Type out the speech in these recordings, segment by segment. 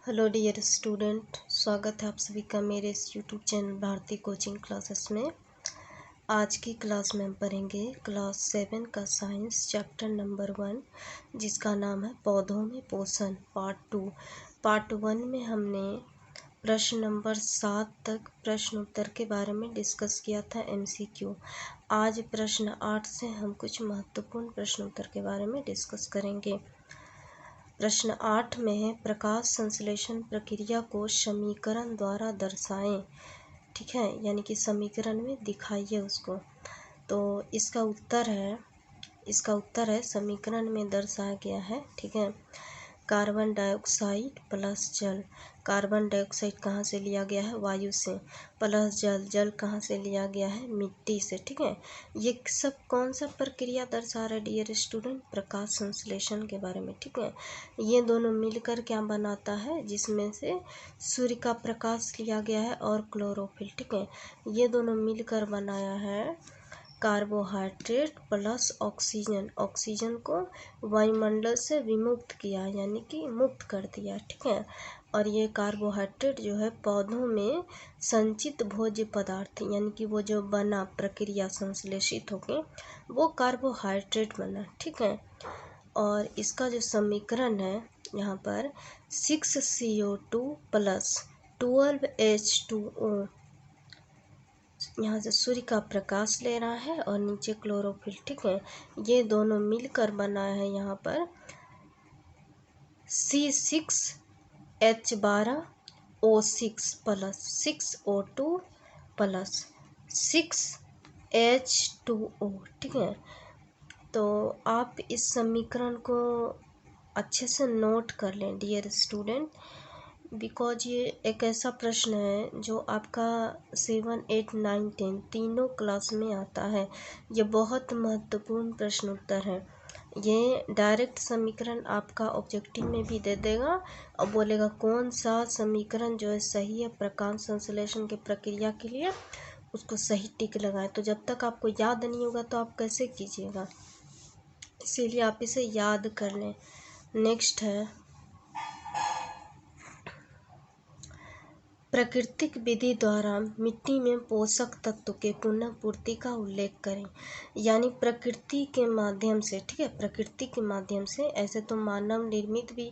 Hello dear student, स्वागत है आप सभी का मेरे इस YouTube channel Bharati coaching classes में। आज की क्लास में हम पढ़ेंगे क्लास 7 का साइंस चैप्टर नंबर 1, जिसका नाम है पौधों में पोषण पार्ट 2। पार्ट 1 में हमने प्रश्न नंबर 7 तक प्रश्न उत्तर के बारे में डिस्कस किया था MCQ। आज प्रश्न 8 से हम कुछ महत्वपूर्ण प्रश्न उत्तर के बारे में डिस्कस करेंगे। प्रश्न 8 में है प्रकाश संश्लेषण प्रक्रिया को समीकरण द्वारा दर्शाएं। ठीक है, यानी कि समीकरण में दिखाइए उसको। तो इसका उत्तर है समीकरण में दर्शाया गया है। ठीक है, कार्बन डाइऑक्साइड प्लस जल। कार्बन डाइऑक्साइड कहाँ से लिया गया है? वायु से। प्लस जल कहाँ से लिया गया है? मिट्टी से। ठीक है, ये सब कौन सा प्रक्रिया दर्शा रहा है डियर स्टूडेंट? प्रकाश संश्लेषण के बारे में। ठीक है, ये दोनों मिलकर क्या बनाता है, जिसमें से सूर्य का प्रकाश लिया गया है और क्लोरोफिल। ठीक है, ये दोनों मिलकर बनाया है कार्बोहाइड्रेट प्लस ऑक्सीजन। ऑक्सीजन को वायुमंडल से विमुक्त किया, यानी कि मुक्त कर दिया। ठीक है, और ये कार्बोहाइड्रेट जो है पौधों में संचित भोज्य पदार्थ, यानी कि वो जो बना प्रक्रिया संश्लेषित होके वो कार्बोहाइड्रेट बना। ठीक है, और इसका जो समीकरण है यहाँ पर 6CO2 प्लस 12H2O, यहाँ से सूर्य का प्रकाश ले रहा है और नीचे क्लोरोफिल। ठीक है, ये दोनों मिलकर बना है यहाँ पर C6H12O6 plus 6O2 plus 6H2O। ठीक है, तो आप इस समीकरण को अच्छे से नोट कर लें डियर स्टूडेंट, बिकॉज ये एक ऐसा प्रश्न है जो आपका 7, 8, 9, 10 तीनों क्लास में आता है। ये बहुत महत्वपूर्ण प्रश्न उत्तर है। ये डायरेक्ट समीकरण आपका ऑब्जेक्टिव में भी दे देगा और बोलेगा कौन सा समीकरण जो है सही है प्रकाश संश्लेषण की प्रक्रिया के लिए, उसको सही टिक लगाए। तो जब तक आपको याद नहीं होगा तो आप कैसे कीजिएगा, इसीलिए आप इसे याद कर लें। नेक्स्ट है प्राकृतिक विधि द्वारा मिट्टी में पोषक तत्व के पुनः पूर्ति का उल्लेख करें। यानी प्रकृति के माध्यम से। ठीक है, प्रकृति के माध्यम से। ऐसे तो मानव निर्मित भी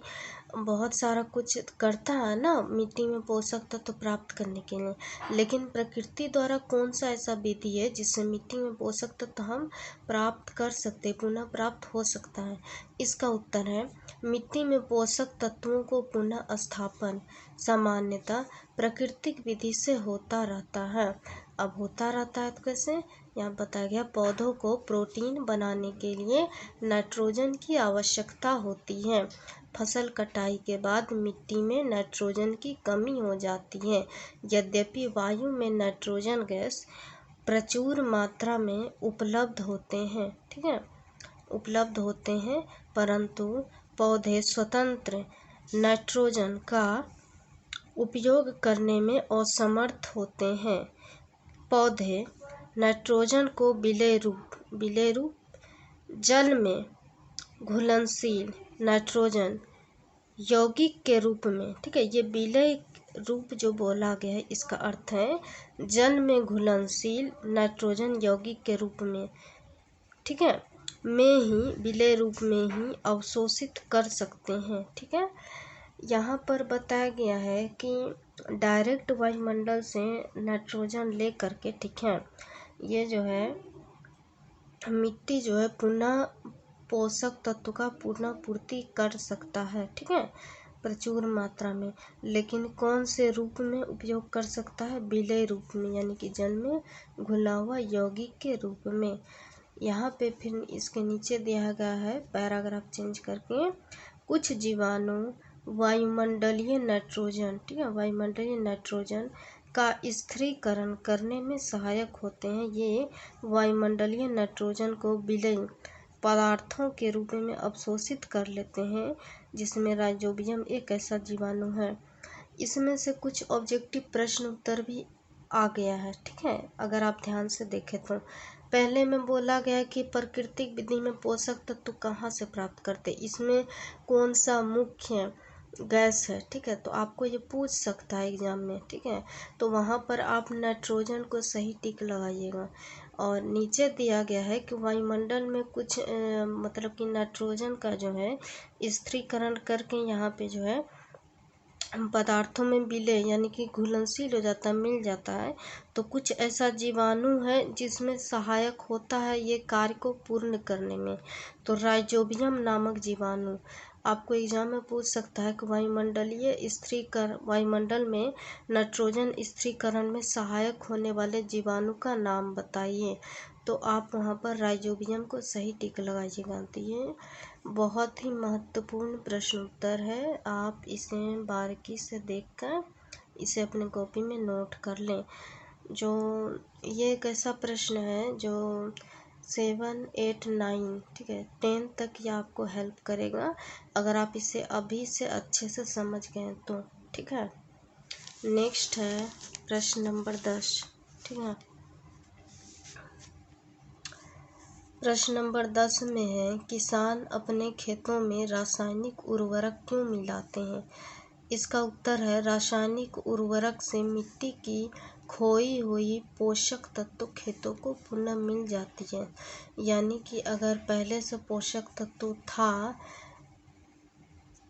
बहुत सारा कुछ करता है ना मिट्टी में पोषक तत्व प्राप्त करने के लिए, लेकिन प्रकृति द्वारा कौन सा ऐसा विधि है जिससे मिट्टी में पोषक तत्व हम प्राप्त कर सकते, पुनः प्राप्त हो सकता है? इसका उत्तर है मिट्टी में पोषक तत्वों को पुनः स्थापन सामान्यतः प्राकृतिक विधि से होता रहता है। अब होता रहता है तो कैसे? यहाँ बताया गया पौधों को प्रोटीन बनाने के लिए नाइट्रोजन की आवश्यकता होती है। फसल कटाई के बाद मिट्टी में नाइट्रोजन की कमी हो जाती है। यद्यपि वायु में नाइट्रोजन गैस प्रचुर मात्रा में उपलब्ध होते हैं। ठीक है, उपलब्ध होते हैं, परंतु पौधे स्वतंत्र नाइट्रोजन का उपयोग करने में असमर्थ होते हैं। पौधे नाइट्रोजन को विलेय रूप जल में घुलनशील नाइट्रोजन यौगिक के रूप में। ठीक है, ये विलेय रूप जो बोला गया है इसका अर्थ है जल में घुलनशील नाइट्रोजन यौगिक के रूप में। ठीक है, विलेय रूप में ही अवशोषित कर सकते हैं। ठीक है, यहाँ पर बताया गया है कि डायरेक्ट वायुमंडल से नाइट्रोजन ले करके, ठीक है, ये जो है मिट्टी जो है पुनः पोषक तत्व का पुनः पूर्ति कर सकता है। ठीक है, प्रचुर मात्रा में। लेकिन कौन से रूप में उपयोग कर सकता है? विलेय रूप में, यानी कि जल में घुला हुआ यौगिक के रूप में। यहाँ पे फिर इसके नीचे दिया गया है पैराग्राफ चेंज करके, कुछ जीवाणु वायुमंडलीय नाइट्रोजन, ठीक है, वायुमंडलीय नाइट्रोजन का स्थिरीकरण करने में सहायक होते हैं। ये वायुमंडलीय नाइट्रोजन को विलेय पदार्थों के रूप में अवशोषित कर लेते हैं, जिसमें राइजोबियम एक ऐसा जीवाणु है। इसमें से कुछ ऑब्जेक्टिव प्रश्न उत्तर भी आ गया है। ठीक है, अगर आप ध्यान से देखें तो पहले में बोला गया कि प्राकृतिक विधि में पोषक तत्व कहाँ से प्राप्त करते, इसमें कौन सा मुख्य गैस है, ठीक है, तो आपको ये पूछ सकता है एग्जाम में, ठीक है। तो वहाँ पर आप नाइट्रोजन को सही टिक लगाइएगा। और नीचे दिया गया है कि वायुमंडल में कुछ मतलब कि नाइट्रोजन का जो है स्थिरीकरण करके यहाँ पे जो है पदार्थों में विलय यानी कि घुलनशील हो जाता है, मिल जाता है। तो कुछ ऐसा जीवाणु है जिसमें सहायक होता है ये कार्य को पूर्ण करने में। तो राइजोबियम नामक जीवाणु आपको एग्जाम में पूछ सकता है कि वायुमंडल में नाइट्रोजन स्थिरीकरण में सहायक होने वाले जीवाणु का नाम बताइए। तो आप वहाँ पर राइजोबियम को सही टिक लगाइएगा। तो ये बहुत ही महत्वपूर्ण प्रश्न उत्तर है, आप इसे बारीकी से देखकर इसे अपने कॉपी में नोट कर लें। जो ये एक ऐसा प्रश्न है जो 7, 8, 9 ठीक है 10 तक ये आपको हेल्प करेगा अगर आप इसे अभी से अच्छे से समझ गए तो, ठीक है। नेक्स्ट है प्रश्न नंबर 10, ठीक है। प्रश्न नंबर 10 में है, किसान अपने खेतों में रासायनिक उर्वरक क्यों मिलाते हैं? इसका उत्तर है, रासायनिक उर्वरक से मिट्टी की खोई हुई पोषक तत्व खेतों को पुनः मिल जाती है। यानी कि अगर पहले से पोषक तत्व था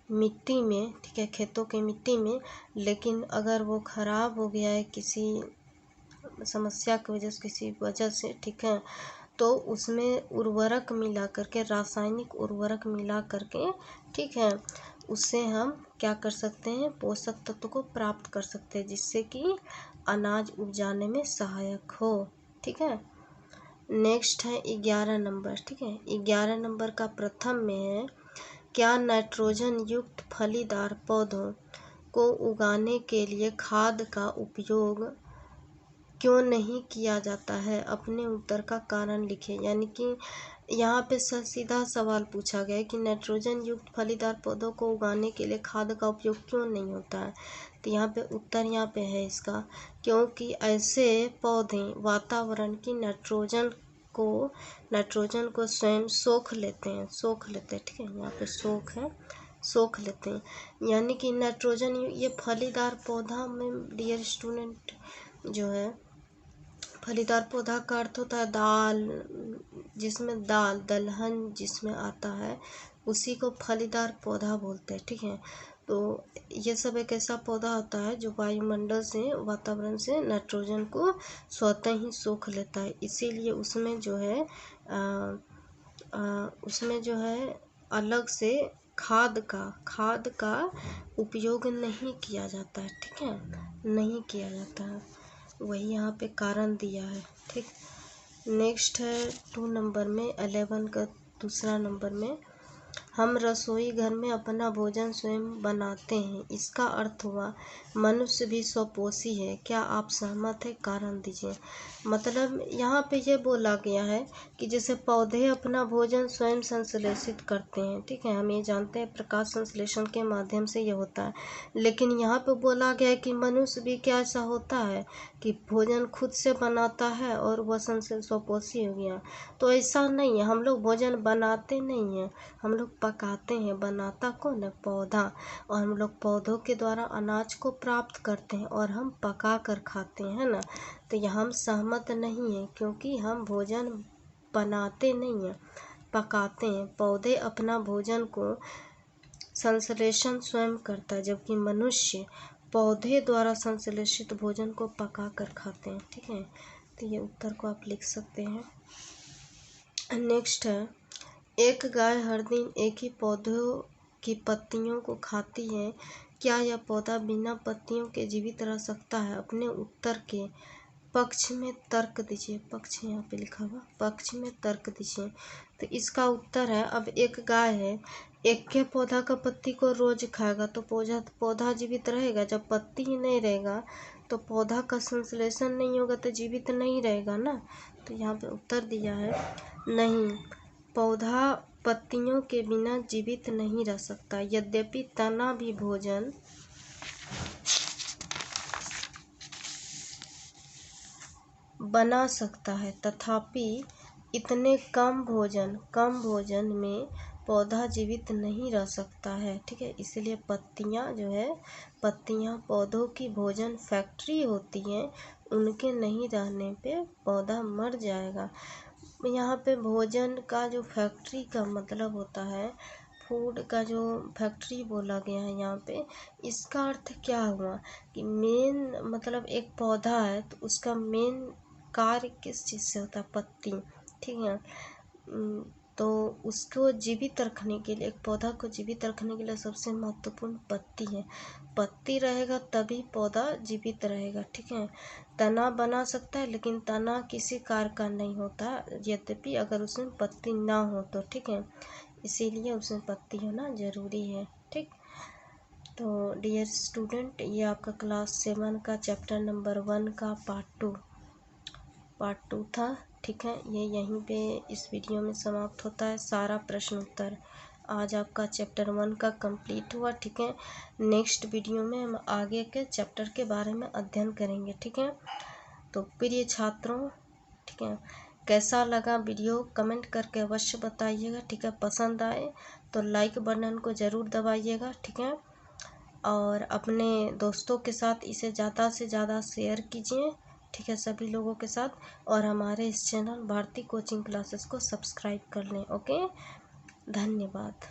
मिट्टी में, ठीक है, खेतों के मिट्टी में, लेकिन अगर वो खराब हो गया है किसी समस्या की वजह से, किसी वजह से, ठीक है, तो उसमें उर्वरक मिला करके, रासायनिक उर्वरक मिला करके, ठीक है, उससे हम क्या कर सकते हैं, पोषक तत्व को प्राप्त कर सकते हैं जिससे कि अनाज उपजाने में सहायक हो, ठीक है। नेक्स्ट है 11 नंबर, ठीक है। 11 नंबर का प्रथम में है, क्या नाइट्रोजन युक्त फलीदार पौधों को उगाने के लिए खाद का उपयोग क्यों नहीं किया जाता है? अपने उत्तर का कारण लिखें। यानी कि यहाँ पे सीधा सवाल पूछा गया है कि नाइट्रोजन युक्त फलीदार पौधों को उगाने के लिए खाद का उपयोग क्यों नहीं होता है। तो यहाँ पे उत्तर यहाँ पे है इसका, क्योंकि ऐसे पौधे वातावरण की नाइट्रोजन को स्वयं सोख लेते हैं, ठीक है, यहाँ पे सोख है, सोख लेते हैं। यानी कि नाइट्रोजन ये फलीदार पौधा में डियर स्टूडेंट जो है, फलीदार पौधा का अर्थ होता है दाल, जिसमें दलहन जिसमें आता है उसी को फलीदार पौधा बोलते हैं, ठीक है। तो ये सब एक ऐसा पौधा होता है जो वायुमंडल से, वातावरण से नाइट्रोजन को स्वतः ही सोख लेता है, इसीलिए उसमें जो है अलग से खाद का उपयोग नहीं किया जाता है, ठीक है, नहीं किया जाता है, वही यहाँ पे कारण दिया है, ठीक। नेक्स्ट है 2 नंबर में 11 का दूसरा नंबर में, हम रसोई घर में अपना भोजन स्वयं बनाते हैं, इसका अर्थ हुआ मनुष्य भी स्वपोषी है। क्या आप सहमत है? कारण दीजिए। मतलब यहाँ पे ये बोला गया है कि जैसे पौधे अपना भोजन स्वयं संश्लेषित करते हैं, ठीक है, हम ये जानते हैं प्रकाश संश्लेषण के माध्यम से ये होता है, लेकिन यहाँ पे बोला गया है कि मनुष्य भी क्या ऐसा होता है कि भोजन खुद से बनाता है और वह स्वपोषी हो गया। तो ऐसा नहीं है, हम लोग भोजन बनाते नहीं हैं, हम लोग पकाते हैं। बनाता कौन है? पौधा। और हम लोग पौधों के द्वारा अनाज को प्राप्त करते हैं और हम पका कर खाते हैं, है ना। तो यहाँ हम सहमत नहीं हैं, क्योंकि हम भोजन बनाते नहीं हैं, पकाते हैं। पौधे अपना भोजन को संश्लेषण स्वयं करता है, जबकि मनुष्य पौधे द्वारा संश्लेषित भोजन को पका कर खाते हैं, ठीक है। तो ये उत्तर को आप लिख सकते हैं। नेक्स्ट है, एक गाय हर दिन एक ही पौधों की पत्तियों को खाती है, क्या यह पौधा बिना पत्तियों के जीवित रह सकता है? अपने उत्तर के पक्ष में तर्क दीजिए। पक्ष यहाँ पे लिखा हुआ, पक्ष में तर्क दीजिए। तो इसका उत्तर है, अब एक गाय है, एक के पौधा का पत्ती को रोज खाएगा तो पौधा जीवित रहेगा। जब पत्ती ही नहीं रहेगा तो पौधा का संश्लेषण नहीं होगा तो जीवित नहीं रहेगा ना। तो यहाँ पे उत्तर दिया है नहीं, पौधा पत्तियों के बिना जीवित नहीं रह सकता। यद्यपि तना भी भोजन बना सकता है, तथापि इतने कम भोजन में पौधा जीवित नहीं रह सकता है, ठीक है। इसलिए पत्तियाँ जो है, पत्तियाँ पौधों की भोजन फैक्ट्री होती हैं, उनके नहीं रहने पे पौधा मर जाएगा। यहाँ पे भोजन का जो फैक्ट्री का मतलब होता है, फूड का जो फैक्ट्री बोला गया है यहाँ पे, इसका अर्थ क्या हुआ कि मेन मतलब एक पौधा है तो उसका मेन कार्य किस चीज़ से होता है, पत्ती, ठीक है। तो उसको जीवित रखने के लिए, एक पौधा को जीवित रखने के लिए सबसे महत्वपूर्ण पत्ती है। पत्ती रहेगा तभी पौधा जीवित रहेगा, ठीक है। तना बना सकता है लेकिन तना किसी कार्य का नहीं होता यद्यपि अगर उसमें पत्ती ना हो तो, ठीक है। इसीलिए उसमें पत्ती होना ज़रूरी है, ठीक। तो डियर स्टूडेंट, ये आपका क्लास 7 का चैप्टर नंबर 1 का पार्ट टू था, ठीक है। ये यहीं पे इस वीडियो में समाप्त होता है सारा प्रश्न उत्तर। आज आपका चैप्टर 1 का कंप्लीट हुआ, ठीक है। नेक्स्ट वीडियो में हम आगे के चैप्टर के बारे में अध्ययन करेंगे, ठीक है। तो प्रिय छात्रों, ठीक है, कैसा लगा वीडियो कमेंट करके अवश्य बताइएगा, ठीक है। पसंद आए तो लाइक बटन को ज़रूर दबाइएगा, ठीक है। और अपने दोस्तों के साथ इसे ज़्यादा से ज़्यादा शेयर कीजिए, ठीक है, सभी लोगों के साथ। और हमारे इस चैनल भारती कोचिंग क्लासेस को सब्सक्राइब कर लें। ओके, धन्यवाद।